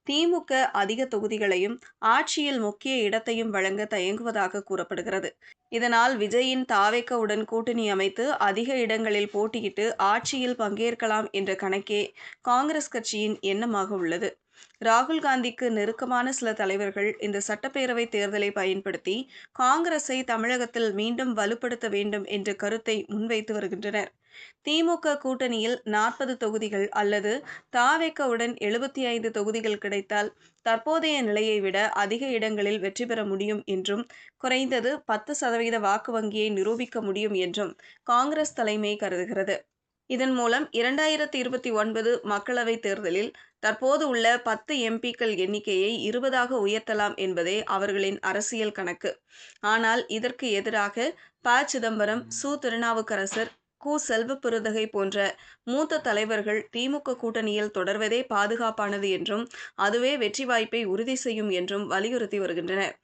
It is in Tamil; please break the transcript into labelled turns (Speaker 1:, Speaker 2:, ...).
Speaker 1: திமுக அதிக தொகுதிகளையும், ஆட்சியில் முக்கிய இடத்தையும் வழங்க தயங்குவதாக கூறப்படுகிறது. இதனால் விஜயின் தாவேகாவுடன் கூட்டணி அமைத்து அதிக இடங்களில் போட்டியிட்டு ஆட்சியில் பங்கேற்கலாம் என்ற கணக்கே காங்கிரஸ் கட்சியின் எண்ணமாக உள்ளது. ராகுல் காந்திக்கு நெருக்கமான சில தலைவர்கள் இந்த சட்டப்பேரவை தேர்தலை பயன்படுத்தி காங்கிரஸை தமிழகத்தில் மீண்டும் வலுப்படுத்த வேண்டும் என்ற கருத்தை முன்வைத்து வருகின்றனர். திமுக கூட்டணியில் 40 தொகுதிகள் அல்லது தவேகாவுடன் 75 தொகுதிகள் கிடைத்தால் தற்போதைய நிலையை விட அதிக இடங்களில் வெற்றி பெற முடியும் என்றும், குறைந்தது 10% வாக்கு வங்கியை நிரூபிக்க முடியும் என்றும் காங்கிரஸ் தலைமை கருதுகிறது. இதன் மூலம் 2029 மக்களவைத் தேர்தலில் தற்போது உள்ள 10 எம்பிக்கள் எண்ணிக்கையை 20ஆக உயர்த்தலாம் என்பதே அவர்களின் அரசியல் கணக்கு. ஆனால் இதற்கு எதிராக சிதம்பரம், திருநாவுக்கரசர், செல்வப்பெருந்தகை போன்ற மூத்த தலைவர்கள் திமுக கூட்டணியில் தொடர்வதே பாதுகாப்பானது என்றும், அதுவே வெற்றி வாய்ப்பை உறுதி செய்யும் என்றும் வலியுறுத்தி வருகின்றனர்.